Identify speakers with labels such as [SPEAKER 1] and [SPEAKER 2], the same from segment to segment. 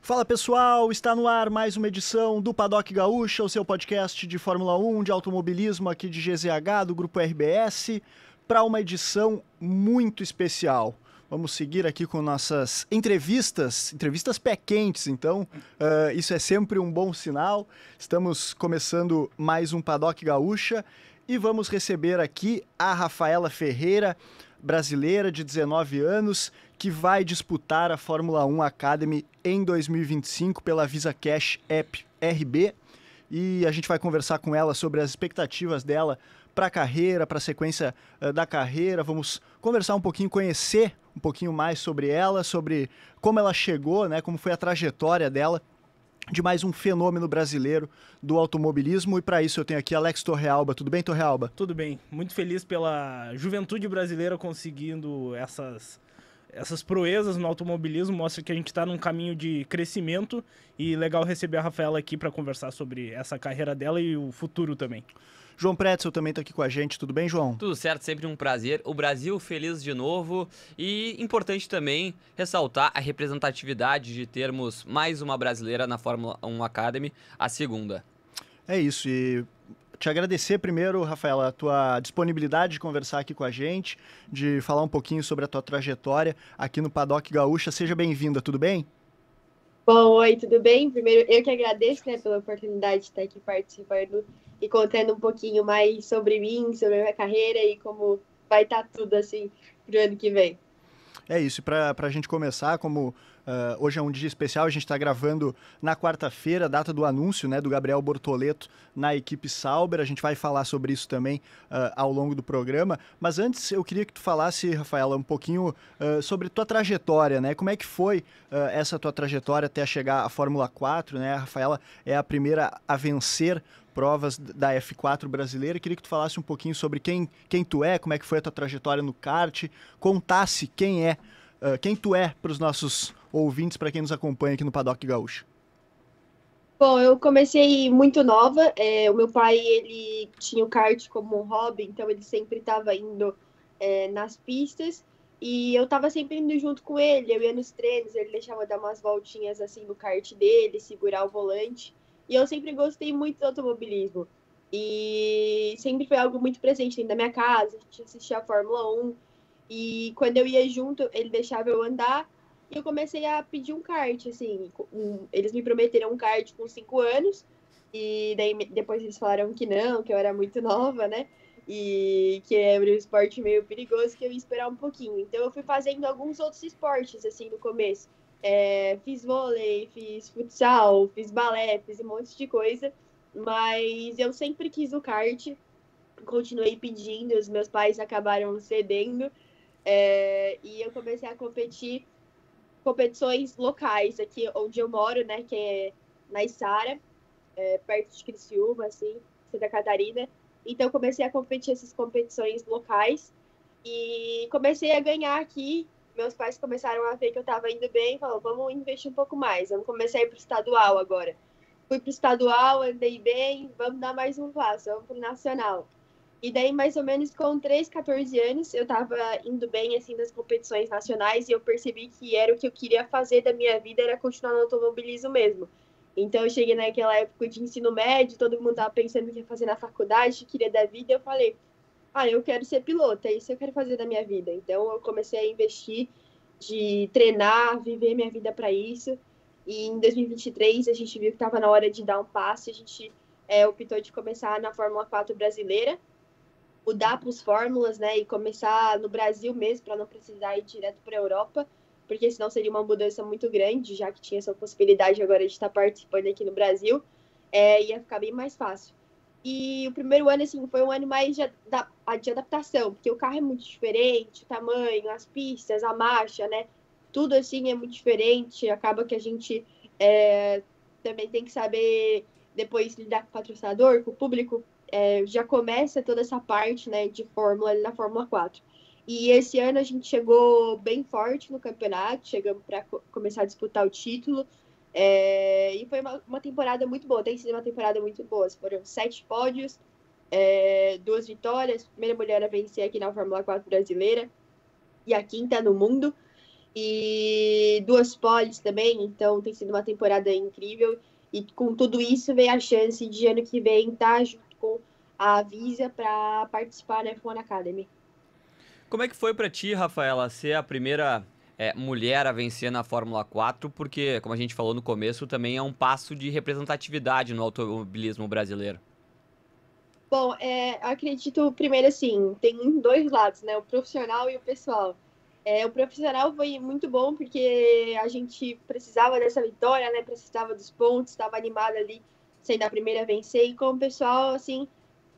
[SPEAKER 1] Fala pessoal, está no ar mais uma edição do Paddock Gaúcha, o seu podcast de Fórmula 1, de automobilismo aqui de GZH, do Grupo RBS, para uma edição muito especial. Vamos seguir aqui com nossas entrevistas pé quentes, então isso é sempre um bom sinal. Estamos começando mais um Paddock Gaúcha e vamos receber aqui a Rafaela Ferreira, brasileira de 19 anos, que vai disputar a Fórmula 1 Academy em 2025 pela Visa Cash App RB. E a gente vai conversar com ela sobre as expectativas dela para a carreira, para a sequência da carreira. Vamos conversar um pouquinho, conhecer um pouquinho mais sobre ela, sobre como ela chegou, né, como foi a trajetória dela, de mais um fenômeno brasileiro do automobilismo. E para isso eu tenho aqui Alex Torrealba. Tudo bem, Torrealba?
[SPEAKER 2] Tudo bem. Muito feliz pela juventude brasileira conseguindo essas proezas no automobilismo. Mostra que a gente está num caminho de crescimento e legal receber a Rafaela aqui para conversar sobre essa carreira dela e o futuro também.
[SPEAKER 1] João Pretzel também está aqui com a gente. Tudo bem, João?
[SPEAKER 3] Tudo certo, sempre um prazer. O Brasil feliz de novo e importante também ressaltar a representatividade de termos mais uma brasileira na Fórmula 1 Academy, a segunda.
[SPEAKER 1] É isso, e te agradecer primeiro, Rafaela, a tua disponibilidade de conversar aqui com a gente, de falar um pouquinho sobre a tua trajetória aqui no Paddock Gaúcha. Seja bem-vinda, tudo bem?
[SPEAKER 4] Bom, oi, tudo bem? Primeiro, eu que agradeço, pela oportunidade de estar aqui participando e contando um pouquinho mais sobre mim, sobre a minha carreira e como vai estar tudo, assim, pro ano que vem.
[SPEAKER 1] É isso, e para a gente começar, como hoje é um dia especial, a gente está gravando na quarta-feira, data do anúncio, né, do Gabriel Bortoleto na equipe Sauber. A gente vai falar sobre isso também ao longo do programa, mas antes eu queria que tu falasse, Rafaela, um pouquinho sobre tua trajetória, né, como é que foi essa tua trajetória até chegar à Fórmula 4, né? A Rafaela é a primeira a vencer provas da F4 brasileira. Queria que tu falasse um pouquinho sobre quem tu é, como é que foi a tua trajetória no kart, contasse quem tu é para os nossos ouvintes, para quem nos acompanha aqui no Paddock Gaúcho.
[SPEAKER 4] Bom, eu comecei muito nova. O meu pai, ele tinha o kart como um hobby, então ele sempre estava indo nas pistas e eu estava sempre indo junto com ele. Eu ia nos treinos, ele deixava dar umas voltinhas assim no kart dele, segurar o volante. E eu sempre gostei muito do automobilismo. E sempre foi algo muito presente dentro da minha casa. A gente assistia a Fórmula 1. E quando eu ia junto, ele deixava eu andar. E eu comecei a pedir um kart, assim. Eles me prometeram um kart com 5 anos. E daí depois eles falaram que não, que eu era muito nova, né? E que era um esporte meio perigoso, que eu ia esperar um pouquinho. Então eu fui fazendo alguns outros esportes, assim, no começo. Fiz vôlei, fiz futsal, fiz balé, fiz um monte de coisa, mas eu sempre quis o kart, continuei pedindo, os meus pais acabaram cedendo, e eu comecei a competir competições locais aqui onde eu moro, né, que é na Içara, perto de Criciúma, assim, Santa Catarina. Então comecei a competir essas competições locais e comecei a ganhar aqui. Meus pais começaram a ver que eu estava indo bem, falaram, vamos investir um pouco mais, vamos começar a ir para o estadual agora. Fui para o estadual, andei bem, vamos dar mais um passo, vamos para o nacional. E daí, mais ou menos com 13, 14 anos, eu estava indo bem, assim, nas competições nacionais e eu percebi que era o que eu queria fazer da minha vida, era continuar no automobilismo mesmo. Então, eu cheguei naquela época de ensino médio, todo mundo estava pensando o que ia fazer na faculdade, o que queria da vida, e eu falei, eu quero ser piloto, é isso que eu quero fazer da minha vida. Então, eu comecei a investir, de treinar, viver minha vida para isso. E em 2023, a gente viu que estava na hora de dar um passo. A gente optou de começar na Fórmula 4 brasileira, mudar para os Fórmulas, né? E começar no Brasil mesmo, para não precisar ir direto para a Europa, porque senão seria uma mudança muito grande, já que tinha essa possibilidade agora de estar participando aqui no Brasil. Ia ficar bem mais fácil. E o primeiro ano, assim, foi um ano mais de adaptação, porque o carro é muito diferente, o tamanho, as pistas, a marcha, né? Tudo, assim, é muito diferente. Acaba que a gente também tem que saber depois lidar com o patrocinador, com o público. Já começa toda essa parte, né, de Fórmula na Fórmula 4. E esse ano a gente chegou bem forte no campeonato, chegamos para começar a disputar o título. E foi uma temporada muito boa, tem sido uma temporada muito boa. Foram 7 pódios, 2 vitórias, primeira mulher a vencer aqui na Fórmula 4 brasileira e a 5ª no mundo. e 2 poles também, então tem sido uma temporada incrível. E com tudo isso veio a chance de ano que vem estar junto com a Avisa para participar da F1 Academy.
[SPEAKER 3] Como é que foi pra ti, Rafaela, ser a primeira mulher a vencer na Fórmula 4? Porque, como a gente falou no começo, também é um passo de representatividade no automobilismo brasileiro.
[SPEAKER 4] Bom, acredito, primeiro assim, tem 2 lados, né? O profissional e o pessoal. O profissional foi muito bom porque a gente precisava dessa vitória, né? Precisava dos pontos, estava animada ali, sendo a primeira a vencer. E com o pessoal, assim,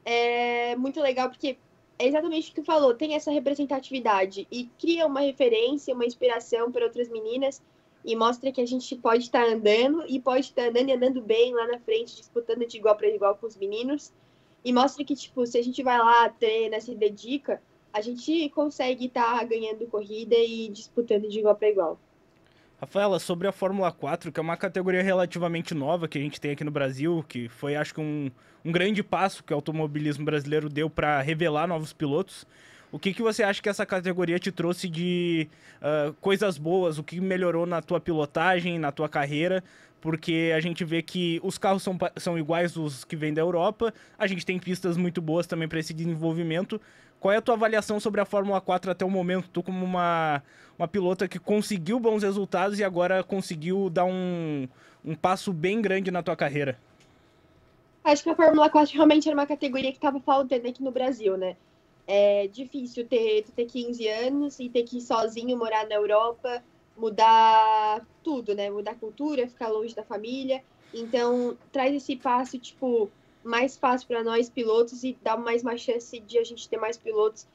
[SPEAKER 4] é muito legal porque é exatamente o que tu falou, tem essa representatividade e cria uma referência, uma inspiração para outras meninas e mostra que a gente pode estar andando e pode estar andando e andando bem lá na frente, disputando de igual para igual com os meninos. E mostra que, tipo, se a gente vai lá, treina, se dedica, a gente consegue estar ganhando corrida e disputando de igual para igual.
[SPEAKER 2] Rafaela, sobre a Fórmula 4, que é uma categoria relativamente nova que a gente tem aqui no Brasil, que foi, acho que, um grande passo que o automobilismo brasileiro deu para revelar novos pilotos. O que você acha que essa categoria te trouxe de coisas boas? O que melhorou na tua pilotagem, na tua carreira? Porque a gente vê que os carros são iguais os que vêm da Europa, a gente tem pistas muito boas também para esse desenvolvimento. Qual é a tua avaliação sobre a Fórmula 4 até o momento? Tu como uma pilota que conseguiu bons resultados e agora conseguiu dar um passo bem grande na tua carreira.
[SPEAKER 4] Acho que a Fórmula 4 realmente era uma categoria que estava faltando aqui no Brasil, né? É difícil ter 15 anos e ter que ir sozinho morar na Europa, mudar tudo, né? Mudar a cultura, ficar longe da família. Então, traz esse passo, tipo, mais fácil para nós pilotos e dá mais uma chance de a gente ter mais pilotos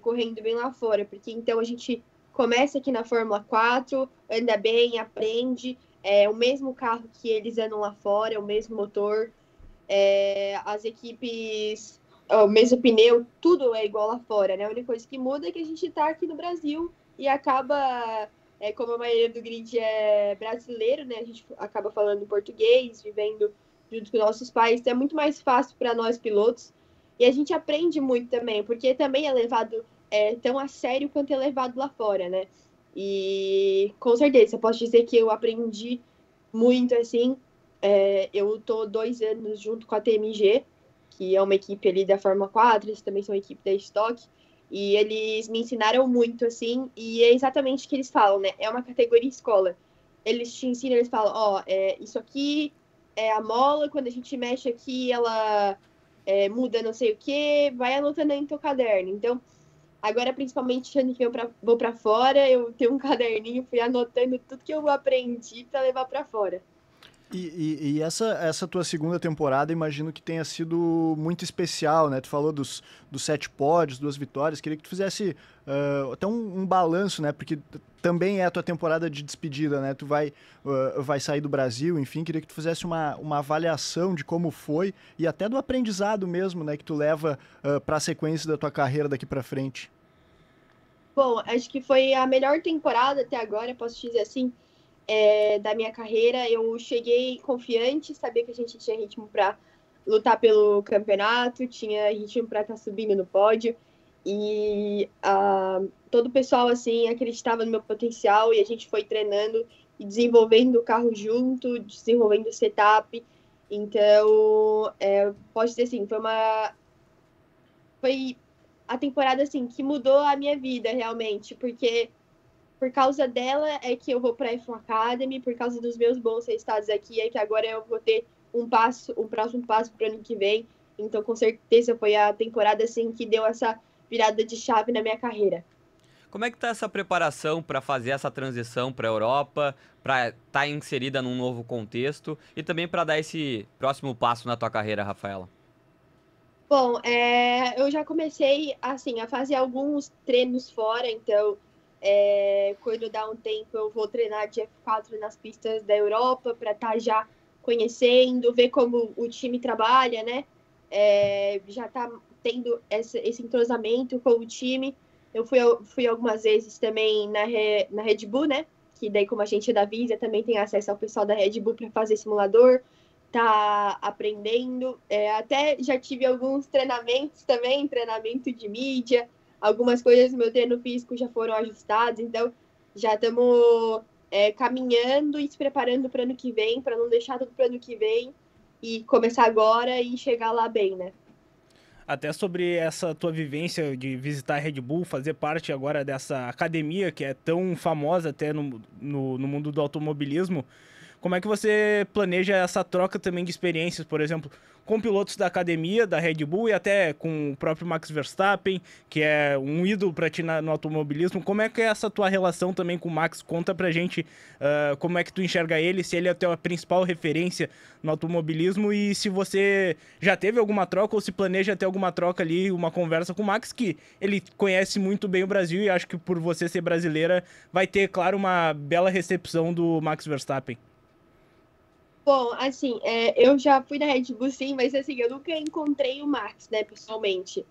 [SPEAKER 4] correndo bem lá fora. Porque então a gente começa aqui na Fórmula 4, anda bem, aprende, o mesmo carro que eles andam lá fora, o mesmo motor, as equipes, o mesmo pneu, tudo é igual lá fora, né? A única coisa que muda é que a gente está aqui no Brasil e acaba, como a maioria do grid é brasileiro, né? A gente acaba falando português, vivendo junto com nossos pais, então é muito mais fácil para nós pilotos. E a gente aprende muito também, porque também é levado tão a sério quanto é levado lá fora, né? E com certeza, eu posso dizer que eu aprendi muito, assim. Eu tô 2 anos junto com a TMG, que é uma equipe ali da Fórmula 4, eles também são equipe da Stock, e eles me ensinaram muito, assim, e é exatamente o que eles falam, né? É uma categoria escola. Eles te ensinam, eles falam, isso aqui é a mola, quando a gente mexe aqui, ela muda não sei o que, vai anotando aí no teu caderno. Então, agora, principalmente, ano que eu vou para fora, eu tenho um caderninho, fui anotando tudo que eu aprendi para levar para fora.
[SPEAKER 1] E essa tua segunda temporada, imagino que tenha sido muito especial, né? Tu falou dos 7 pódios, 2 vitórias. Queria que tu fizesse até um balanço, né? Porque também é a tua temporada de despedida, né? Tu vai sair do Brasil, enfim. Queria que tu fizesse uma avaliação de como foi e até do aprendizado mesmo, né? Que tu leva para a sequência da tua carreira daqui para frente.
[SPEAKER 4] Bom, acho que foi a melhor temporada até agora, posso dizer assim, da minha carreira. Eu cheguei confiante, sabia que a gente tinha ritmo para lutar pelo campeonato, tinha ritmo para estar subindo no pódio, e todo o pessoal assim acreditava no meu potencial e a gente foi treinando e desenvolvendo o carro junto, desenvolvendo o setup. Então, posso dizer assim, foi a temporada assim que mudou a minha vida realmente, porque por causa dela é que eu vou para a F1 Academy, por causa dos meus bons resultados aqui, é que agora eu vou ter um próximo passo para o ano que vem. Então, com certeza, foi a temporada assim que deu essa virada de chave na minha carreira.
[SPEAKER 3] Como é que tá essa preparação para fazer essa transição para a Europa, para estar inserida num novo contexto e também para dar esse próximo passo na tua carreira, Rafaela?
[SPEAKER 4] Bom, eu já comecei assim a fazer alguns treinos fora, então quando dá um tempo eu vou treinar de F4 nas pistas da Europa para estar já conhecendo, ver como o time trabalha, né? Já tá tendo esse entrosamento com o time. Eu fui algumas vezes também na Red Bull, né? Que daí, como a gente é da Visa, também tem acesso ao pessoal da Red Bull para fazer simulador, tá aprendendo. Até já tive alguns treinamentos também, treinamento de mídia, algumas coisas do meu treino físico já foram ajustadas, então Já estamos caminhando e se preparando para o ano que vem, para não deixar tudo para o ano que vem e começar agora e chegar lá bem, né?
[SPEAKER 2] Até sobre essa tua vivência de visitar a Red Bull, fazer parte agora dessa academia que é tão famosa até no mundo do automobilismo, como é que você planeja essa troca também de experiências, por exemplo, com pilotos da academia, da Red Bull e até com o próprio Max Verstappen, que é um ídolo para ti no automobilismo? Como é que é essa tua relação também com o Max? Conta pra gente como é que tu enxerga ele, se ele é a tua principal referência no automobilismo e se você já teve alguma troca ou se planeja ter alguma troca ali, uma conversa com o Max, que ele conhece muito bem o Brasil e acho que por você ser brasileira vai ter, claro, uma bela recepção do Max Verstappen.
[SPEAKER 4] Bom, assim, eu já fui na Red Bull, sim, mas assim, eu nunca encontrei o Max, né, pessoalmente.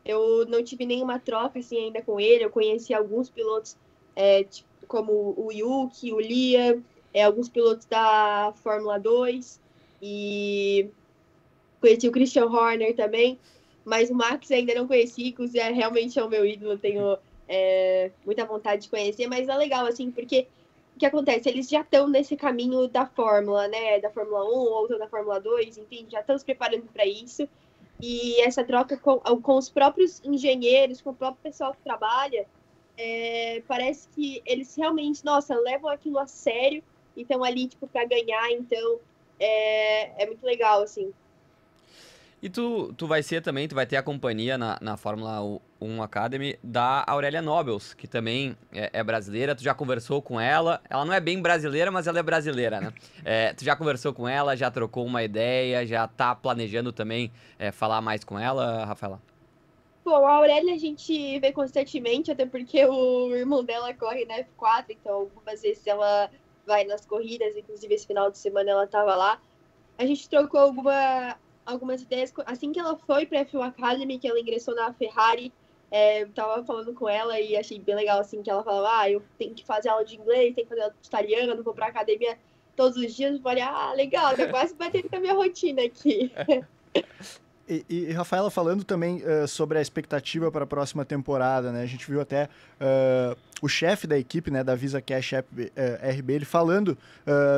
[SPEAKER 4] Eu não tive nenhuma troca, assim, ainda com ele. Eu conheci alguns pilotos, tipo, como o Yuki, o Liam, alguns pilotos da Fórmula 2, e conheci o Christian Horner também, mas o Max ainda não conheci, inclusive realmente é o meu ídolo, tenho muita vontade de conhecer, mas é legal, assim, porque o que acontece? Eles já estão nesse caminho da Fórmula, né? Da Fórmula 1, outro da Fórmula 2, enfim, já estão se preparando para isso. E essa troca com os próprios engenheiros, com o próprio pessoal que trabalha, parece que eles realmente, nossa, levam aquilo a sério e estão ali, tipo, para ganhar. Então, é muito legal, assim.
[SPEAKER 3] E tu vai ser também, tu vai ter a companhia na Fórmula 1 Academy da Aurélia Nobles, que também é brasileira. Tu já conversou com ela? Ela não é bem brasileira, mas ela é brasileira, né? Tu já conversou com ela, já trocou uma ideia, já tá planejando também falar mais com ela, Rafaela?
[SPEAKER 4] Bom, a Aurélia a gente vê constantemente, até porque o irmão dela corre na F4, então algumas vezes ela vai nas corridas, inclusive esse final de semana ela estava lá. A gente trocou algumas ideias. Assim que ela foi para a F1 Academy, que ela ingressou na Ferrari, eu tava falando com ela e achei bem legal, assim, que ela falava, eu tenho que fazer aula de inglês, tenho que fazer aula de italiano, não vou pra academia todos os dias. Eu falei, legal, tá quase batendo com a minha rotina aqui.
[SPEAKER 1] E Rafaela, falando também sobre a expectativa para a próxima temporada, né? A gente viu até o chefe da equipe, né, da Visa Cash RB, ele falando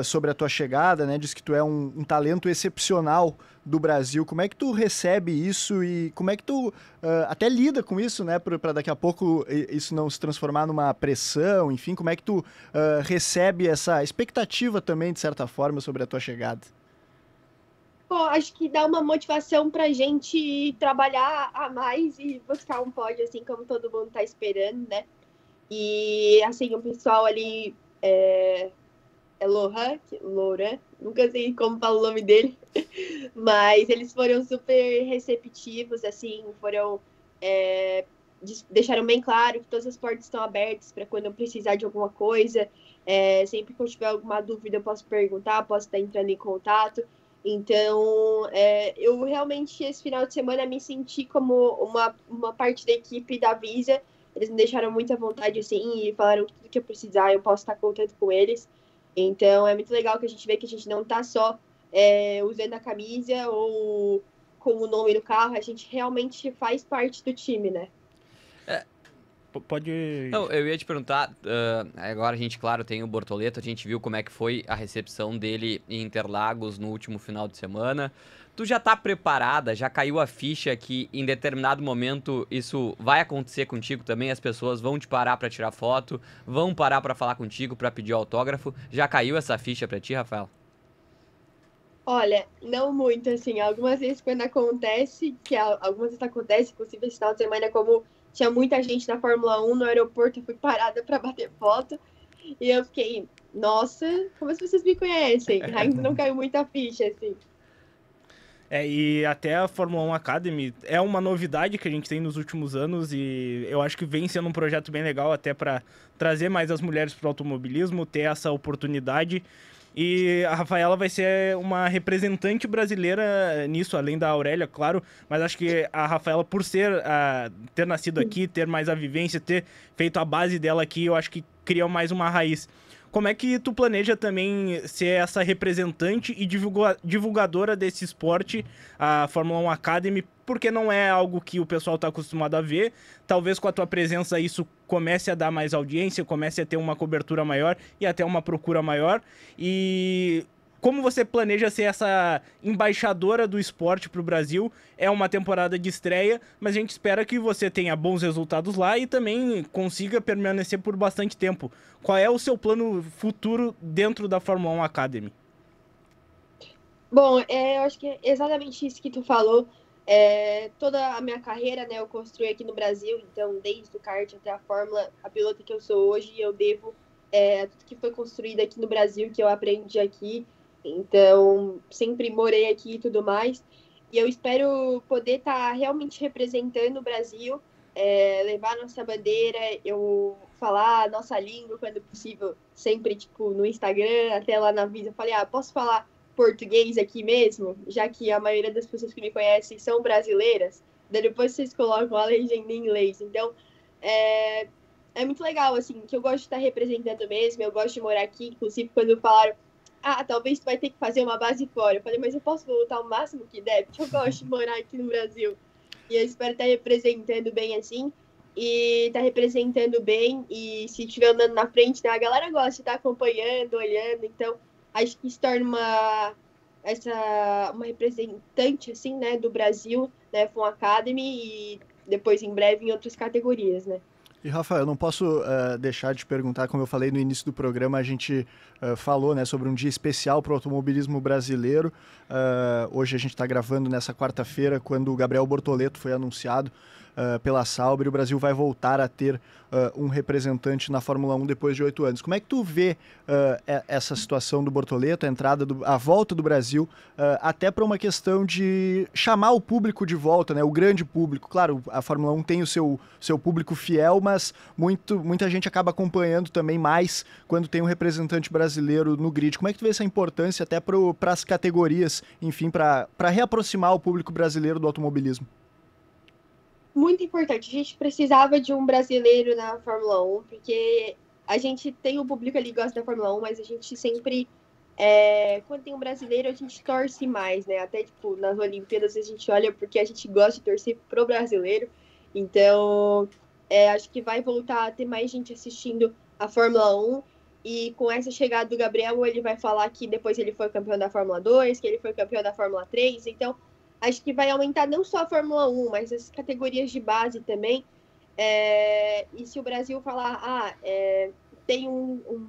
[SPEAKER 1] sobre a tua chegada, né? Diz que tu é um talento excepcional do Brasil. Como é que tu recebe isso e como é que tu até lida com isso, né? Para daqui a pouco isso não se transformar numa pressão, enfim, como é que tu recebe essa expectativa também, de certa forma, sobre a tua chegada?
[SPEAKER 4] Pô, acho que dá uma motivação pra gente trabalhar a mais e buscar um pódio, assim, como todo mundo tá esperando, né? E, assim, o pessoal ali Laurent, nunca sei como fala o nome dele, mas eles foram super receptivos, assim, deixaram bem claro que todas as portas estão abertas para quando eu precisar de alguma coisa, sempre que eu tiver alguma dúvida eu posso perguntar, posso estar entrando em contato. Então, eu realmente, esse final de semana, me senti como uma parte da equipe da Visa. Eles me deixaram muito à vontade, assim, e falaram que tudo que eu precisar, eu posso estar contando com eles. Então, é muito legal que a gente vê que a gente não está só usando a camisa ou com o nome no carro, a gente realmente faz parte do time, né?
[SPEAKER 2] Pode...
[SPEAKER 3] Não, eu ia te perguntar, agora a gente, claro, tem o Bortoleto, a gente viu como é que foi a recepção dele em Interlagos no último final de semana. Tu já tá preparada, já caiu a ficha que em determinado momento isso vai acontecer contigo também, as pessoas vão te parar pra tirar foto, vão parar pra falar contigo, pra pedir autógrafo. Já caiu essa ficha pra ti, Rafael?
[SPEAKER 4] Olha, não muito, assim, algumas vezes quando acontece, inclusive esse final de semana, como tinha muita gente na Fórmula 1 no aeroporto, eu fui parada para bater foto, e eu fiquei, nossa, como se vocês me conhecem? Ainda não caiu muita ficha, assim.
[SPEAKER 2] E até a Fórmula 1 Academy é uma novidade que a gente tem nos últimos anos e eu acho que vem sendo um projeto bem legal até para trazer mais as mulheres para o automobilismo, ter essa oportunidade. E a Rafaela vai ser uma representante brasileira nisso, além da Aurélia, claro, mas acho que a Rafaela, por ter nascido aqui, ter mais a vivência, ter feito a base dela aqui, eu acho que cria mais uma raiz. Como é que tu planeja também ser essa representante e divulgadora desse esporte, a Fórmula 1 Academy, porque não é algo que o pessoal está acostumado a ver. Talvez com a tua presença isso comece a dar mais audiência, comece a ter uma cobertura maior e até uma procura maior. E como você planeja ser essa embaixadora do esporte para o Brasil? É uma temporada de estreia, mas a gente espera que você tenha bons resultados lá e também consiga permanecer por bastante tempo. Qual é o seu plano futuro dentro da Fórmula 1 Academy?
[SPEAKER 4] Bom, eu acho que é exatamente isso que tu falou. Toda a minha carreira, né, eu construí aqui no Brasil, então desde o kart até a Fórmula, a pilota que eu sou hoje, eu devo tudo que foi construído aqui no Brasil, que eu aprendi aqui. Então, sempre morei aqui e tudo mais. E eu espero poder estar realmente representando o Brasil, levar nossa bandeira, eu falar a nossa língua quando possível, sempre, tipo, no Instagram, até lá na Visa. Eu falei, posso falar português aqui mesmo? Já que a maioria das pessoas que me conhecem são brasileiras. Daí depois vocês colocam a legenda em inglês. Então, é muito legal, assim, que eu gosto de estar representando mesmo, eu gosto de morar aqui. Inclusive, quando falaram, talvez tu vai ter que fazer uma base fora. Eu falei, mas eu posso voltar o máximo que der, porque eu gosto de morar aqui no Brasil. E eu espero estar representando bem assim, e estar representando bem, e se estiver andando na frente, né, a galera gosta de estar acompanhando, olhando, então acho que se torna uma representante, assim, né, do Brasil, né, F1 Academy, e depois, em breve, em outras categorias, né.
[SPEAKER 1] E, Rafa, eu não posso deixar de perguntar, como eu falei no início do programa, a gente falou, né, sobre um dia especial para o automobilismo brasileiro. Hoje a gente está gravando nessa quarta-feira, quando o Gabriel Bortoleto foi anunciado pela Sauber, o Brasil vai voltar a ter um representante na Fórmula 1 depois de 8 anos. Como é que tu vê essa situação do Bortoleto, a volta do Brasil, até para uma questão de chamar o público de volta, né, o grande público? Claro, a Fórmula 1 tem o seu público fiel, mas muita gente acaba acompanhando também mais quando tem um representante brasileiro no grid. Como é que tu vê essa importância até para as categorias, enfim, para reaproximar o público brasileiro do automobilismo?
[SPEAKER 4] Muito importante. A gente precisava de um brasileiro na Fórmula 1, porque a gente tem o público ali que gosta da Fórmula 1, mas a gente sempre, quando tem um brasileiro, a gente torce mais, né? Até, tipo, nas Olimpíadas a gente olha porque a gente gosta de torcer pro brasileiro. Então, acho que vai voltar a ter mais gente assistindo a Fórmula 1. E com essa chegada do Gabriel, ele vai falar que depois ele foi campeão da Fórmula 2, que ele foi campeão da Fórmula 3. Então, acho que vai aumentar não só a Fórmula 1, mas as categorias de base também. E se o Brasil falar, tem um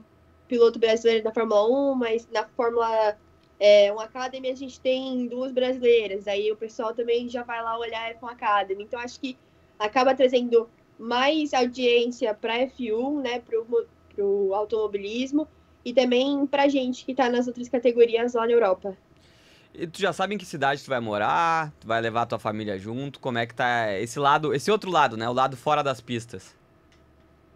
[SPEAKER 4] piloto brasileiro na Fórmula 1, mas na Fórmula 1 Academy a gente tem 2 brasileiras. Aí o pessoal também já vai lá olhar a F1 Academy. Então, acho que acaba trazendo mais audiência para a F1, né, para o automobilismo, e também para a gente que está nas outras categorias lá na Europa.
[SPEAKER 3] E tu já sabe em que cidade tu vai morar? Tu vai levar tua família junto? Como é que tá esse outro lado, né? O lado fora das pistas.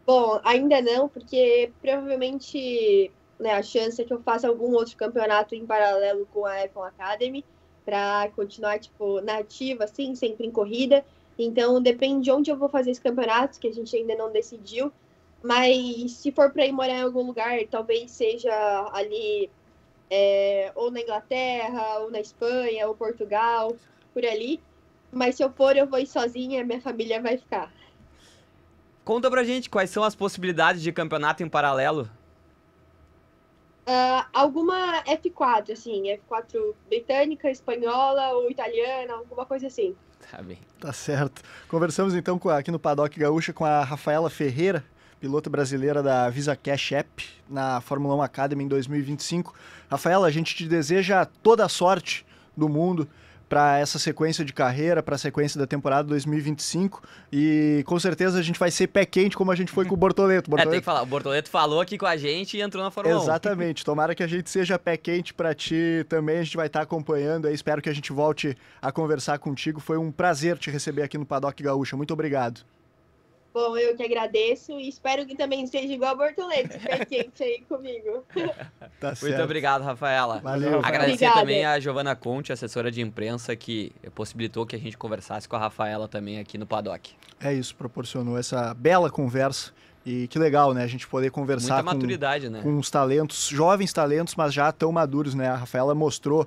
[SPEAKER 4] Bom, ainda não, porque provavelmente, né, a chance é que eu faça algum outro campeonato em paralelo com a F1 Academy, para continuar, tipo, na ativa, assim, sempre em corrida. Então, depende de onde eu vou fazer esse campeonato, que a gente ainda não decidiu. Mas se for para ir morar em algum lugar, talvez seja ali, ou na Inglaterra, ou na Espanha, ou Portugal, por ali. Mas se eu for, eu vou ir sozinha, minha família vai ficar.
[SPEAKER 3] Conta pra gente quais são as possibilidades de campeonato em paralelo.
[SPEAKER 4] Alguma F4, assim, F4 britânica, espanhola ou italiana, alguma coisa assim.
[SPEAKER 3] Tá bem.
[SPEAKER 1] Tá certo. Conversamos então aqui no Paddock Gaúcha com a Rafaela Ferreira, pilota brasileira da Visa Cash App na Fórmula 1 Academy em 2025. Rafaela, a gente te deseja toda a sorte do mundo para essa sequência de carreira, para a sequência da temporada 2025, e com certeza a gente vai ser pé quente como a gente foi com o Bortoleto.
[SPEAKER 3] Tem que falar, o Bortoleto falou aqui com a gente e entrou na Fórmula 1.
[SPEAKER 1] Exatamente, tomara que a gente seja pé quente para ti também, a gente vai estar acompanhando aí, espero que a gente volte a conversar contigo, foi um prazer te receber aqui no Paddock Gaúcha, muito obrigado.
[SPEAKER 4] Bom, eu que agradeço e espero que também seja igual a Bortoleto, pé quente aí comigo.
[SPEAKER 1] Tá certo.
[SPEAKER 3] Muito obrigado, Rafaela.
[SPEAKER 1] Valeu.
[SPEAKER 3] Agradecer
[SPEAKER 4] Obrigada.
[SPEAKER 3] também a Giovana Conte, assessora de imprensa, que possibilitou que a gente conversasse com a Rafaela também aqui no Paddock.
[SPEAKER 1] É isso, proporcionou essa bela conversa E que legal, né? A gente poder conversar
[SPEAKER 3] Muita maturidade, né?
[SPEAKER 1] com os talentos, jovens talentos, mas já tão maduros, né? A Rafaela mostrou,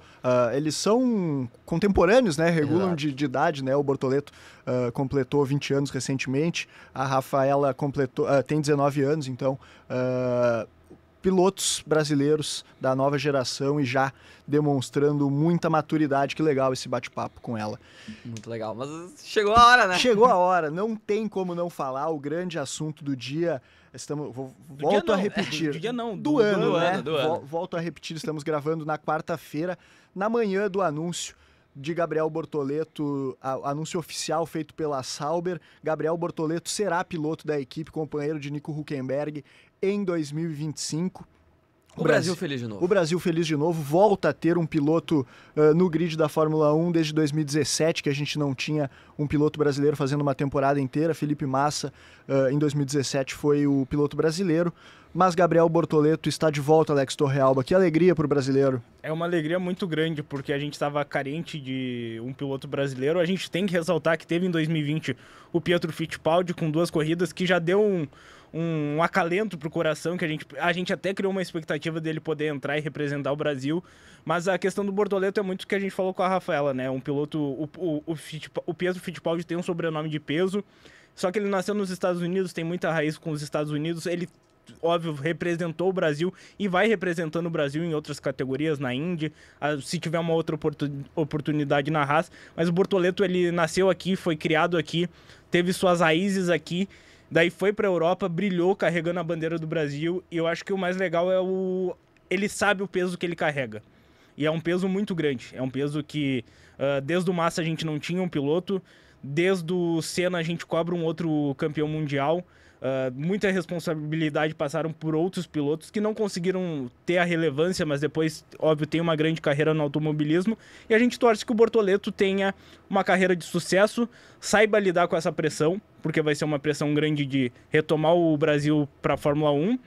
[SPEAKER 1] eles são contemporâneos, né? Regulam de idade, né? O Bortoleto completou 20 anos recentemente, a Rafaela tem 19 anos, então... pilotos brasileiros da nova geração e já demonstrando muita maturidade. Que legal esse bate-papo com ela.
[SPEAKER 3] Muito legal, mas chegou a hora, né?
[SPEAKER 1] Chegou a hora, não tem como não falar, o grande assunto do dia. Volto a repetir.
[SPEAKER 2] Do dia não,
[SPEAKER 1] do ano, né?
[SPEAKER 3] Do ano.
[SPEAKER 1] Volto a repetir, estamos gravando na quarta-feira, na manhã do anúncio de Gabriel Bortoleto, anúncio oficial feito pela Sauber. Gabriel Bortoleto será piloto da equipe, companheiro de Nico Hülkenberg em 2025.
[SPEAKER 3] O Brasil feliz de novo.
[SPEAKER 1] O Brasil feliz de novo, volta a ter um piloto no grid da Fórmula 1 desde 2017, que a gente não tinha um piloto brasileiro fazendo uma temporada inteira. Felipe Massa, em 2017, foi o piloto brasileiro. Mas Gabriel Bortoleto está de volta, Alex Torrealba. Que alegria para o brasileiro.
[SPEAKER 2] É uma alegria muito grande, porque a gente estava carente de um piloto brasileiro. A gente tem que ressaltar que teve em 2020 o Pietro Fittipaldi com 2 corridas, que já deu um acalento pro coração, que a gente até criou uma expectativa dele poder entrar e representar o Brasil. Mas a questão do Bortoleto é muito o que a gente falou com a Rafaela, né? Um piloto, o Pietro Fittipaldi tem um sobrenome de peso, só que ele nasceu nos Estados Unidos, tem muita raiz com os Estados Unidos. Ele, óbvio, representou o Brasil e vai representando o Brasil em outras categorias, na Indy, se tiver uma outra oportunidade na Haas. Mas o Bortoleto, ele nasceu aqui, foi criado aqui, teve suas raízes aqui, daí foi para a Europa, brilhou carregando a bandeira do Brasil, e eu acho que o mais legal é ele sabe o peso que ele carrega. E é um peso muito grande, é um peso que desde o Massa a gente não tinha um piloto, desde o Senna a gente cobra um outro campeão mundial. Muita responsabilidade passaram por outros pilotos que não conseguiram ter a relevância, mas depois, óbvio, tem uma grande carreira no automobilismo, e a gente torce que o Bortoleto tenha uma carreira de sucesso, saiba lidar com essa pressão, porque vai ser uma pressão grande de retomar o Brasil para a Fórmula 1,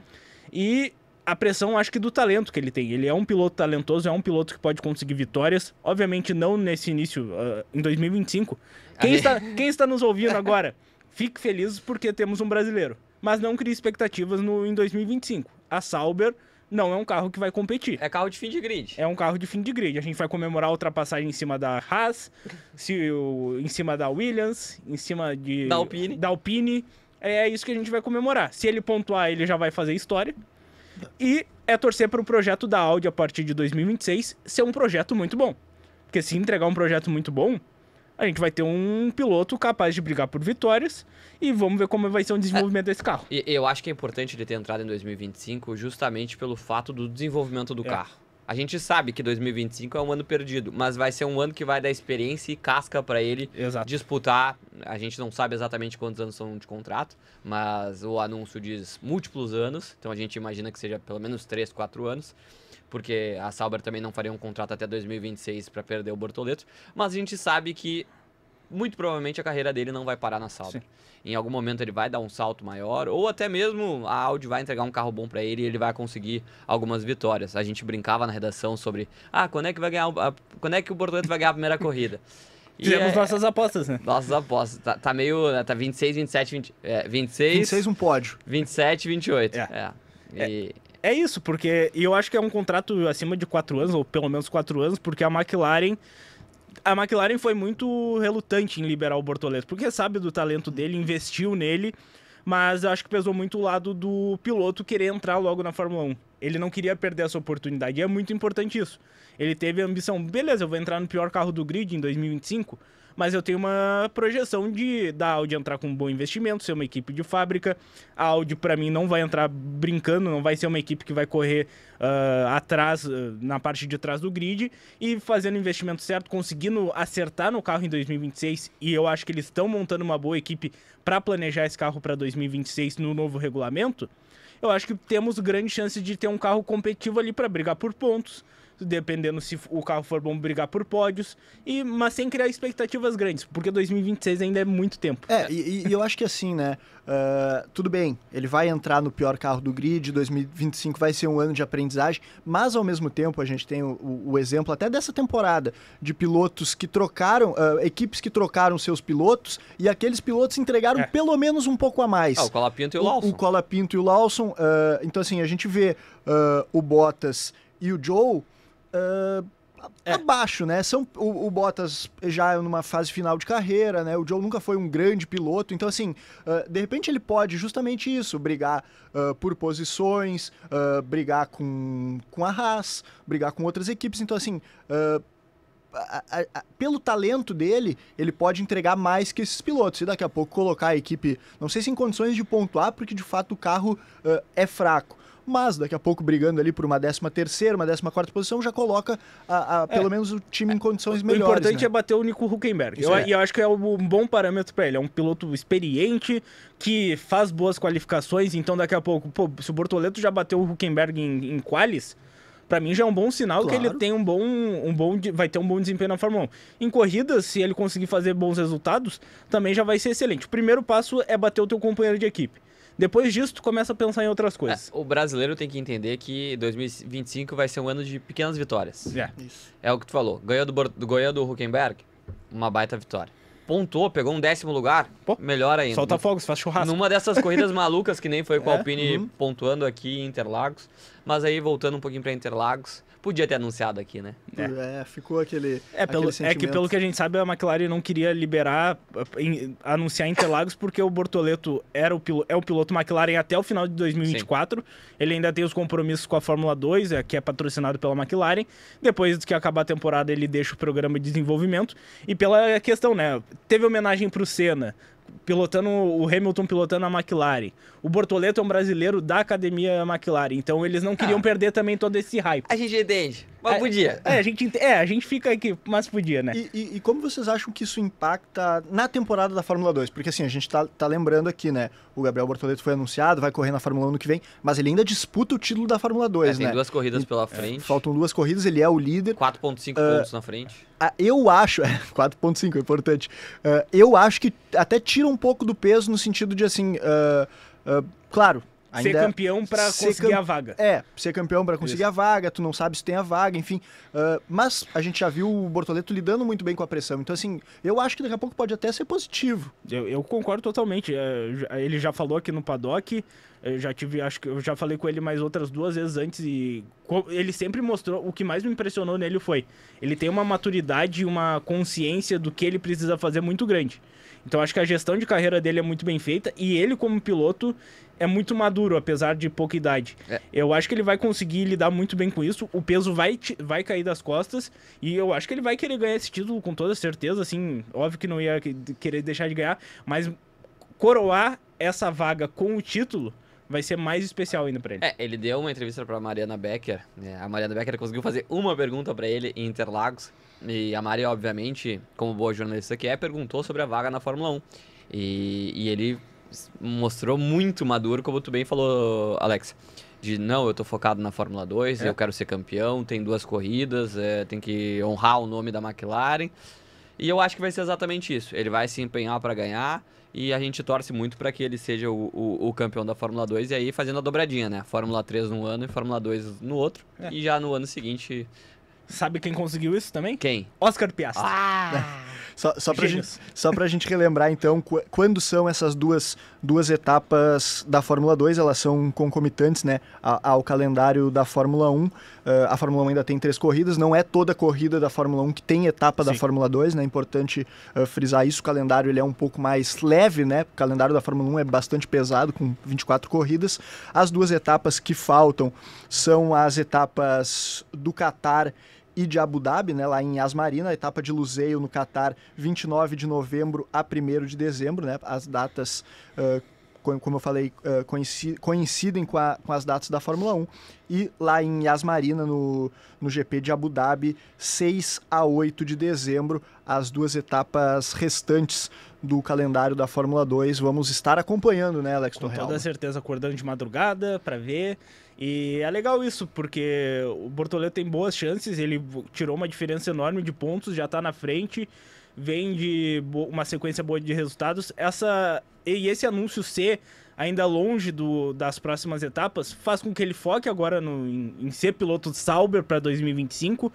[SPEAKER 2] e a pressão, acho que do talento que ele tem. Ele é um piloto talentoso, é um piloto que pode conseguir vitórias, obviamente não nesse início, em 2025. Quem está nos ouvindo agora? Fique feliz porque temos um brasileiro, mas não crie expectativas em 2025. A Sauber não é um carro que vai competir.
[SPEAKER 3] É carro de fim de grid.
[SPEAKER 2] É um carro de fim de grid. A gente vai comemorar a ultrapassagem em cima da Haas, em cima da Williams, em cima da Alpine. É isso que a gente vai comemorar. Se ele pontuar, ele já vai fazer história. E é torcer para o projeto da Audi a partir de 2026 ser um projeto muito bom. Porque se entregar um projeto muito bom, a gente vai ter um piloto capaz de brigar por vitórias e vamos ver como vai ser o desenvolvimento desse carro.
[SPEAKER 3] E eu acho que é importante ele ter entrado em 2025 justamente pelo fato do desenvolvimento do carro. A gente sabe que 2025 é um ano perdido, mas vai ser um ano que vai dar experiência e casca para ele disputar. A gente não sabe exatamente quantos anos são de contrato, mas o anúncio diz múltiplos anos, então a gente imagina que seja pelo menos 3, 4 anos. Porque a Sauber também não faria um contrato até 2026 para perder o Bortoleto, mas a gente sabe que muito provavelmente a carreira dele não vai parar na Sauber. Sim. Em algum momento ele vai dar um salto maior, ou até mesmo a Audi vai entregar um carro bom para ele e ele vai conseguir algumas vitórias. A gente brincava na redação sobre, quando é que vai ganhar, quando é que o Bortoleto vai ganhar a primeira corrida?
[SPEAKER 2] Fizemos nossas apostas, né?
[SPEAKER 3] Nossas apostas. Tá meio, tá 26, 27, 26
[SPEAKER 1] um pódio.
[SPEAKER 3] 27, 28.
[SPEAKER 2] É isso, porque eu acho que é um contrato acima de 4 anos, ou pelo menos 4 anos, porque a McLaren foi muito relutante em liberar o Bortoleto, porque sabe do talento dele, investiu nele, mas eu acho que pesou muito o lado do piloto querer entrar logo na Fórmula 1. Ele não queria perder essa oportunidade, e é muito importante isso. Ele teve a ambição, beleza, eu vou entrar no pior carro do grid em 2025, mas eu tenho uma projeção da Audi entrar com um bom investimento, ser uma equipe de fábrica. A Audi, para mim, não vai entrar brincando, não vai ser uma equipe que vai correr atrás, na parte de trás do grid, e fazendo o investimento certo, conseguindo acertar no carro em 2026, e eu acho que eles estão montando uma boa equipe para planejar esse carro para 2026 no novo regulamento. Eu acho que temos grande chance de ter um carro competitivo ali para brigar por pontos, dependendo se o carro for bom, brigar por pódios, mas sem criar expectativas grandes, porque 2026 ainda é muito tempo.
[SPEAKER 1] E eu acho que assim, né, tudo bem, ele vai entrar no pior carro do grid, 2025 vai ser um ano de aprendizagem, mas ao mesmo tempo a gente tem o exemplo até dessa temporada de pilotos que trocaram, equipes que trocaram seus pilotos e aqueles pilotos entregaram pelo menos um pouco a mais.
[SPEAKER 3] O Colapinto e o Lawson.
[SPEAKER 1] O Colapinto e o Lawson, então assim, a gente vê o Bottas e o Joe abaixo, né? O Bottas já numa fase final de carreira, né? O Joe nunca foi um grande piloto, então assim, de repente ele pode justamente isso, brigar por posições, brigar com a Haas, brigar com outras equipes, então assim, pelo talento dele, ele pode entregar mais que esses pilotos, e daqui a pouco colocar a equipe, não sei se em condições de pontuar, porque de fato o carro é fraco, mas daqui a pouco brigando ali por uma 13ª, uma 14ª posição, já coloca pelo menos o time em condições melhores.
[SPEAKER 2] O importante
[SPEAKER 1] né?
[SPEAKER 2] é bater o Nico Hülkenberg. E eu acho que é um bom parâmetro para ele. É um piloto experiente, que faz boas qualificações, então daqui a pouco, se o Bortoleto já bateu o Hülkenberg em qualis, pra mim já é um bom sinal que ele tem vai ter um bom desempenho na Fórmula 1. Em corridas, se ele conseguir fazer bons resultados, também já vai ser excelente. O primeiro passo é bater o teu companheiro de equipe. Depois disso, tu começa a pensar em outras coisas.
[SPEAKER 3] O brasileiro tem que entender que 2025 vai ser um ano de pequenas vitórias. É o que tu falou. Ganhou do Hülkenberg, uma baita vitória. Pontuou, pegou um 10º lugar, melhor ainda.
[SPEAKER 2] Solta fogos, faz churrasco.
[SPEAKER 3] Numa dessas corridas malucas que nem foi com o Alpine pontuando aqui em Interlagos. Mas aí, voltando um pouquinho pra Interlagos, podia ter anunciado aqui, né?
[SPEAKER 1] Ficou aquele
[SPEAKER 2] que pelo que a gente sabe, a McLaren não queria anunciar Interlagos, porque o Bortoleto é o piloto McLaren até o final de 2024. Sim. Ele ainda tem os compromissos com a Fórmula 2, que é patrocinado pela McLaren. Depois que acabar a temporada, ele deixa o programa de desenvolvimento. E pela questão, né? Teve homenagem pro Senna, pilotando o Hamilton pilotando a McLaren. O Bortoleto é um brasileiro da academia McLaren, então eles não queriam perder também todo esse hype.
[SPEAKER 3] A gente entende, mas podia.
[SPEAKER 2] A gente fica aqui, mas podia, né?
[SPEAKER 1] E como vocês acham que isso impacta na temporada da Fórmula 2? Porque assim, a gente tá lembrando aqui, né? O Gabriel Bortoleto foi anunciado, vai correr na Fórmula 1 ano que vem, mas ele ainda disputa o título da Fórmula 2, né?
[SPEAKER 3] Tem 2 corridas pela frente.
[SPEAKER 1] Faltam 2 corridas, ele é o líder.
[SPEAKER 3] 4,5 pontos na frente.
[SPEAKER 1] Eu acho, 4,5 é importante, eu acho que até tira um pouco do peso no sentido de assim, claro, ainda
[SPEAKER 2] ser campeão pra conseguir a vaga.
[SPEAKER 1] Ser campeão pra conseguir a vaga, tu não sabe se tem a vaga, enfim. Mas a gente já viu o Bortoleto lidando muito bem com a pressão. Então, assim, eu acho que daqui a pouco pode até ser positivo.
[SPEAKER 2] Eu concordo totalmente. Ele já falou aqui no paddock, acho que eu já falei com ele mais outras 2 vezes antes e ele sempre mostrou, o que mais me impressionou nele foi, ele tem uma maturidade e uma consciência do que ele precisa fazer muito grande. Então acho que a gestão de carreira dele é muito bem feita e ele como piloto é muito maduro, apesar de pouca idade. Eu acho que ele vai conseguir lidar muito bem com isso, o peso vai cair das costas e eu acho que ele vai querer ganhar esse título com toda certeza, assim, óbvio que não ia querer deixar de ganhar, mas coroar essa vaga com o título vai ser mais especial ainda pra ele.
[SPEAKER 3] Ele deu uma entrevista pra Mariana Becker, a Mariana Becker conseguiu fazer uma pergunta pra ele em Interlagos, e a Mari, obviamente, como boa jornalista que perguntou sobre a vaga na Fórmula 1. E ele mostrou muito maduro, como tu bem falou, Alex. Não, eu tô focado na Fórmula 2, eu quero ser campeão, tem 2 corridas, tem que honrar o nome da McLaren. E eu acho que vai ser exatamente isso. Ele vai se empenhar para ganhar e a gente torce muito para que ele seja o campeão da Fórmula 2 e aí fazendo a dobradinha, né? Fórmula 3 num ano e Fórmula 2 no outro. E já no ano seguinte...
[SPEAKER 2] Sabe quem conseguiu isso também?
[SPEAKER 3] Quem?
[SPEAKER 2] Oscar Piastri.
[SPEAKER 1] Só pra gente relembrar, então, quando são essas duas etapas da Fórmula 2, elas são concomitantes, né, ao calendário da Fórmula 1. A Fórmula 1 ainda tem 3 corridas, não é toda corrida da Fórmula 1 que tem etapa da Fórmula 2, né, é importante frisar isso. O calendário ele é um pouco mais leve, né, o calendário da Fórmula 1 é bastante pesado, com 24 corridas. As 2 etapas que faltam são as etapas do Qatar e de Abu Dhabi, né, lá em Yas Marina, a etapa de Lusail no Qatar, 29 de novembro a 1º de dezembro, né, as datas, como eu falei, coincidem com as datas da Fórmula 1, e lá em Yas Marina, no GP de Abu Dhabi, 6 a 8 de dezembro, as 2 etapas restantes do calendário da Fórmula 2. Vamos estar acompanhando, né, Alex
[SPEAKER 2] Com
[SPEAKER 1] Torrealba?
[SPEAKER 2] toda certeza, acordando de madrugada para ver. E é legal isso, porque o Bortoleto tem boas chances, ele tirou uma diferença enorme de pontos, já tá na frente, vem de uma sequência boa de resultados. E esse anúncio ser ainda longe das próximas etapas faz com que ele foque agora em ser piloto Sauber para 2025,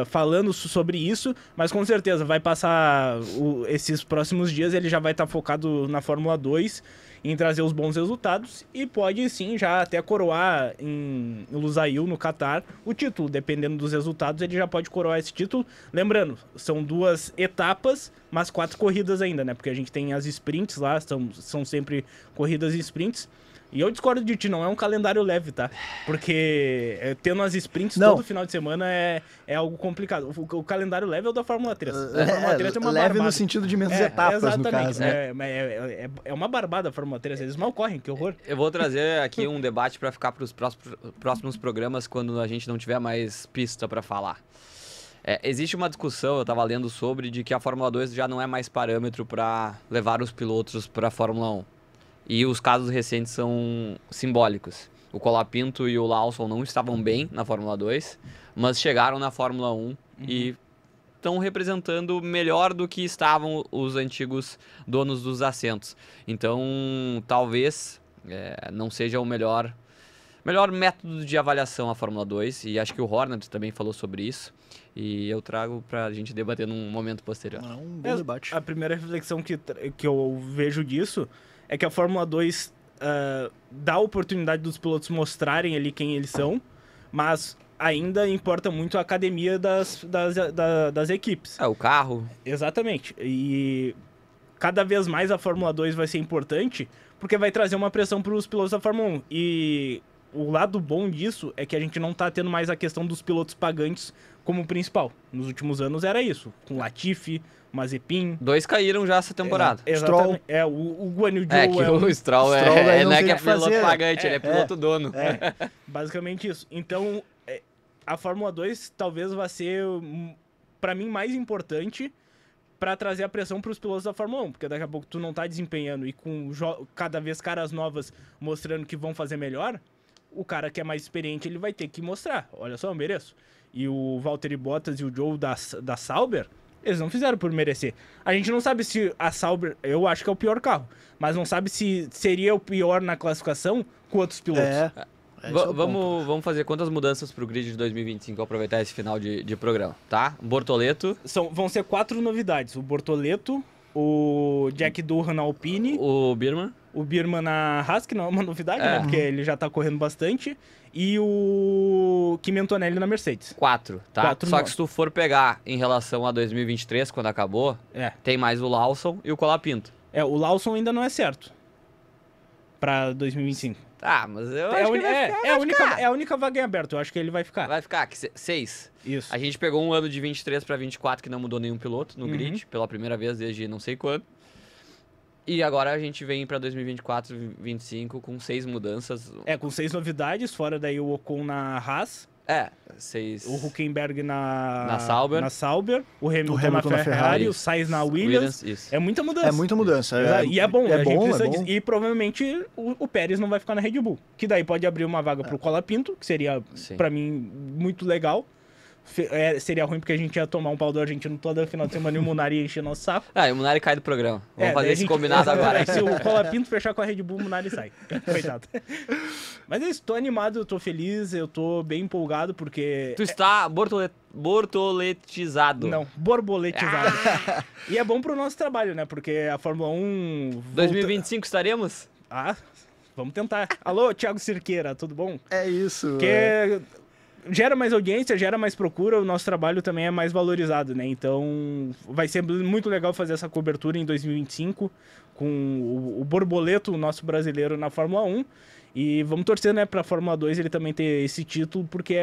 [SPEAKER 2] falando sobre isso, mas com certeza vai passar esses próximos dias, ele já vai estar focado na Fórmula 2, em trazer os bons resultados e pode sim já até coroar em Lusail, no Qatar, o título. Dependendo dos resultados, ele já pode coroar esse título. Lembrando, são 2 etapas, mas 4 corridas ainda, né? Porque a gente tem as sprints lá, são sempre corridas e sprints. E eu discordo de ti, não é um calendário leve, tá? Porque tendo as sprints todo final de semana é algo complicado. O calendário leve é o da Fórmula 3. A Fórmula 3 é uma
[SPEAKER 1] leve
[SPEAKER 2] barbada.
[SPEAKER 1] no sentido de menos etapas,
[SPEAKER 2] exatamente,
[SPEAKER 1] no caso. Né?
[SPEAKER 2] É uma barbada a Fórmula 3, eles mal correm, que horror.
[SPEAKER 3] Eu vou trazer aqui um debate para ficar para os próximos programas, quando a gente não tiver mais pista para falar. Existe uma discussão, eu estava lendo sobre, de que a Fórmula 2 já não é mais parâmetro para levar os pilotos para a Fórmula 1. E os casos recentes são simbólicos. O Colapinto e o Lawson não estavam bem na Fórmula 2, mas chegaram na Fórmula 1 e estão representando melhor do que estavam os antigos donos dos assentos. Então, talvez não seja o melhor método de avaliação a Fórmula 2, e acho que o Hornet também falou sobre isso, e eu trago para a gente debater num momento posterior.
[SPEAKER 1] É um bom debate.
[SPEAKER 2] A primeira reflexão que eu vejo disso é que a Fórmula 2 dá a oportunidade dos pilotos mostrarem ali quem eles são, mas ainda importa muito a academia das equipes.
[SPEAKER 3] O carro.
[SPEAKER 2] Exatamente. E cada vez mais a Fórmula 2 vai ser importante, porque vai trazer uma pressão para os pilotos da Fórmula 1. E o lado bom disso é que a gente não tá tendo mais a questão dos pilotos pagantes como principal. Nos últimos anos era isso, com Latifi, Mazepin.
[SPEAKER 3] 2 caíram já essa temporada.
[SPEAKER 2] Exatamente. O Guan Yu Zhou
[SPEAKER 3] o Stroll não é que é piloto pagante, ele é piloto dono.
[SPEAKER 2] Basicamente isso. Então, a Fórmula 2 talvez vá ser, para mim, mais importante para trazer a pressão para os pilotos da Fórmula 1, porque daqui a pouco tu não tá desempenhando e com cada vez caras novas mostrando que vão fazer melhor, o cara que é mais experiente, ele vai ter que mostrar. Olha só, eu mereço. E o Valtteri Bottas e o Zhou da Sauber, eles não fizeram por merecer. A gente não sabe se a Sauber, eu acho que é o pior carro, mas não sabe se seria o pior na classificação com outros pilotos.
[SPEAKER 3] Vamos fazer quantas mudanças pro grid de 2025, aproveitar esse final de programa, tá? Bortoleto.
[SPEAKER 2] Vão ser 4 novidades. O Bortoleto, o Jack Durham na Alpine.
[SPEAKER 3] O Birman.
[SPEAKER 2] O Birman na Haas, que não é uma novidade, né? Porque ele já tá correndo bastante. E o Kimi Antonelli na Mercedes.
[SPEAKER 3] 4, tá? Só que se tu for pegar em relação a 2023, quando acabou, tem mais o Lawson e o Colapinto.
[SPEAKER 2] O Lawson ainda não é certo pra 2025.
[SPEAKER 3] Tá, mas eu acho que vai ficar.
[SPEAKER 2] É a única vaga em aberto, eu acho que ele vai ficar.
[SPEAKER 3] Vai ficar, 6.
[SPEAKER 2] Isso.
[SPEAKER 3] A gente pegou um ano de 23 para 24 que não mudou nenhum piloto no grid, pela primeira vez desde não sei quando. E agora a gente vem pra 2024, 2025 com 6 mudanças.
[SPEAKER 2] Com 6 novidades, fora daí o Ocon na Haas.
[SPEAKER 3] 6.
[SPEAKER 2] O Huckenberg na
[SPEAKER 3] Sauber.
[SPEAKER 2] O Hamilton na Ferrari. O Sainz na Williams.
[SPEAKER 3] Isso.
[SPEAKER 2] É muita mudança.
[SPEAKER 1] É muita mudança.
[SPEAKER 2] E é bom.
[SPEAKER 1] É bom.
[SPEAKER 2] E provavelmente o Pérez não vai ficar na Red Bull. Que daí pode abrir uma vaga pro Colapinto, que seria, pra mim, muito legal. Seria ruim porque a gente ia tomar um pau do argentino todo final de semana e o Munari ia encher nosso saco.
[SPEAKER 3] E o Munari cai do programa. Vamos fazer esse combinado agora.
[SPEAKER 2] Se o Colapinto fechar com a Red Bull, o Munari sai. Coitado. Mas é isso, tô animado, eu tô feliz, eu tô bem empolgado porque...
[SPEAKER 3] Tu está bortoletizado.
[SPEAKER 2] Não, borboletizado. E é bom pro nosso trabalho, né? Porque a Fórmula 1...
[SPEAKER 3] 2025 estaremos?
[SPEAKER 2] Vamos tentar. Alô, Thiago Cirqueira, tudo bom?
[SPEAKER 1] É isso.
[SPEAKER 2] Gera mais audiência, gera mais procura, o nosso trabalho também é mais valorizado, né? Então, vai ser muito legal fazer essa cobertura em 2025 com o Borboleto, o nosso brasileiro, na Fórmula 1. E vamos torcer, né, pra Fórmula 2 ele também ter esse título, porque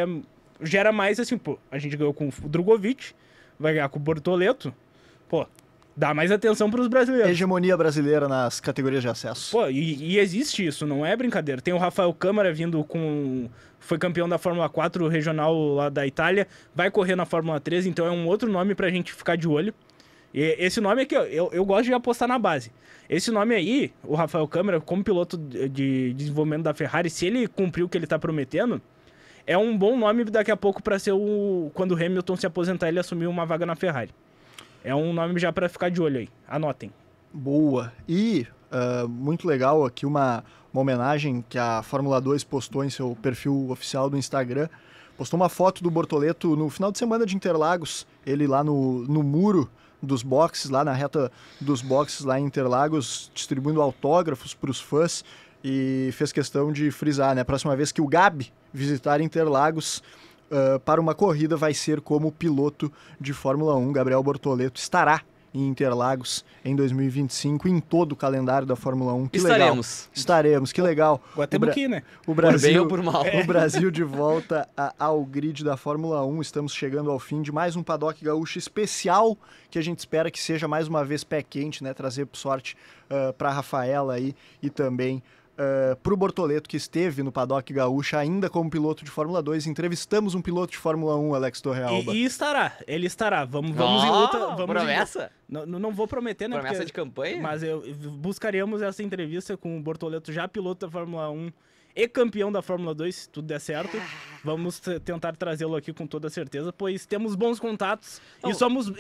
[SPEAKER 2] gera mais, assim, a gente ganhou com o Drogovic, vai ganhar com o Bortoleto, dá mais atenção pros brasileiros.
[SPEAKER 1] Hegemonia brasileira nas categorias de acesso.
[SPEAKER 2] E existe isso, não é brincadeira. Tem o Rafael Câmara vindo foi campeão da Fórmula 4 regional lá da Itália, vai correr na Fórmula 3, então é um outro nome pra gente ficar de olho. E esse nome aqui, ó, eu gosto de apostar na base. Esse nome aí, o Rafael Câmara, como piloto de desenvolvimento da Ferrari, se ele cumprir o que ele tá prometendo, é um bom nome daqui a pouco para ser quando o Hamilton se aposentar, ele assumir uma vaga na Ferrari. É um nome já para ficar de olho aí. Anotem.
[SPEAKER 1] Boa. E muito legal aqui uma homenagem que a Fórmula 2 postou em seu perfil oficial do Instagram. Postou uma foto do Bortoleto no final de semana de Interlagos, ele lá no muro dos boxes, lá na reta dos boxes lá em Interlagos, distribuindo autógrafos para os fãs, e fez questão de frisar, né? A próxima vez que o Gabi visitar Interlagos para uma corrida vai ser como piloto de Fórmula 1. Gabriel Bortoleto estará em Interlagos em 2025, em todo o calendário da Fórmula 1. Que Estaremos, que legal.
[SPEAKER 2] Agora temos que ir, né?
[SPEAKER 1] O Brasil,
[SPEAKER 3] por bem ou por mal.
[SPEAKER 1] O Brasil de volta ao grid da Fórmula 1. Estamos chegando ao fim de mais um Paddock Gaúcho especial, que a gente espera que seja mais uma vez pé quente, né? Trazer sorte para a Rafaela aí e também para o Bortoleto, que esteve no Paddock Gaúcho ainda como piloto de Fórmula 2. Entrevistamos um piloto de Fórmula 1, Alex Torrealba.
[SPEAKER 2] E estará, ele estará. Vamos em luta.
[SPEAKER 3] Promessa?
[SPEAKER 2] Não vou prometer, né?
[SPEAKER 3] Promessa de campanha?
[SPEAKER 2] Mas buscaremos essa entrevista com o Bortoleto, já piloto da Fórmula 1 e campeão da Fórmula 2, se tudo der certo. Vamos tentar trazê-lo aqui com toda certeza, pois temos bons contatos e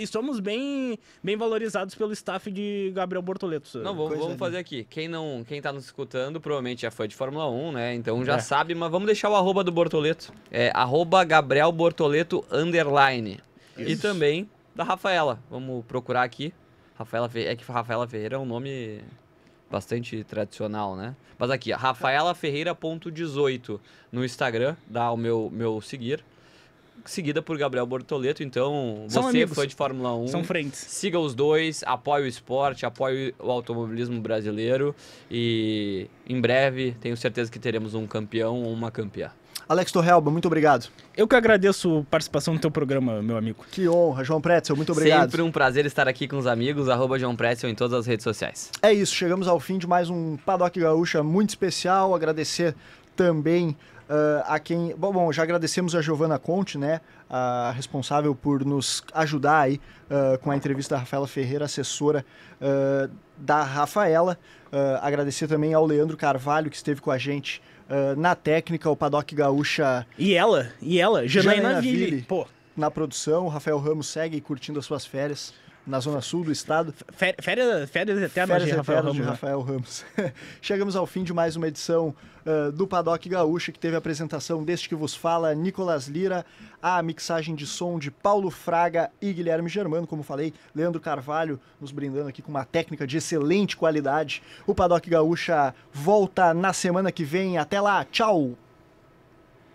[SPEAKER 2] somos bem valorizados pelo staff de Gabriel Bortoleto.
[SPEAKER 3] Não, vamos fazer aqui. Quem tá nos escutando provavelmente é fã de Fórmula 1, né? Então já sabe, mas vamos deixar o arroba do Bortoleto. É @Gabriel Bortoleto _.
[SPEAKER 1] Isso.
[SPEAKER 3] E também da Rafaela. Vamos procurar aqui. É que Rafaela Ferreira é um nome bastante tradicional, né? Mas aqui, rafaelaferreira.18 no Instagram, dá o meu seguir. Seguida por Gabriel Bortoleto, então
[SPEAKER 2] São
[SPEAKER 3] você
[SPEAKER 2] amigos.
[SPEAKER 3] fã de Fórmula 1.
[SPEAKER 2] São frentes.
[SPEAKER 3] Siga os dois, apoie o esporte, apoie o automobilismo brasileiro e em breve tenho certeza que teremos um campeão ou uma campeã.
[SPEAKER 1] Alex Torrealba, muito obrigado.
[SPEAKER 2] Eu que agradeço a participação no teu programa, meu amigo.
[SPEAKER 1] Que honra. João Pretzel, muito obrigado.
[SPEAKER 3] Sempre um prazer estar aqui com os amigos, @João Pretzel em todas as redes sociais.
[SPEAKER 1] É isso, chegamos ao fim de mais um Paddock Gaúcha muito especial. Agradecer também a quem... Bom, já agradecemos a Giovana Conte, né? A responsável por nos ajudar aí com a entrevista da Rafaela Ferreira, assessora da Rafaela. Agradecer também ao Leandro Carvalho, que esteve com a gente na técnica, o Paddock Gaúcha...
[SPEAKER 2] E ela, Janaína Ville. Pô,
[SPEAKER 1] na produção. O Rafael Ramos segue curtindo as suas férias na zona sul do estado.
[SPEAKER 2] férias eternas de Rafael Ramos.
[SPEAKER 1] Chegamos ao fim de mais uma edição do Paddock Gaúcho, que teve a apresentação deste que vos fala, Nicolas Lira, a mixagem de som de Paulo Fraga e Guilherme Germano, como falei, Leandro Carvalho nos brindando aqui com uma técnica de excelente qualidade. O Paddock Gaúcha volta na semana que vem. Até lá, tchau!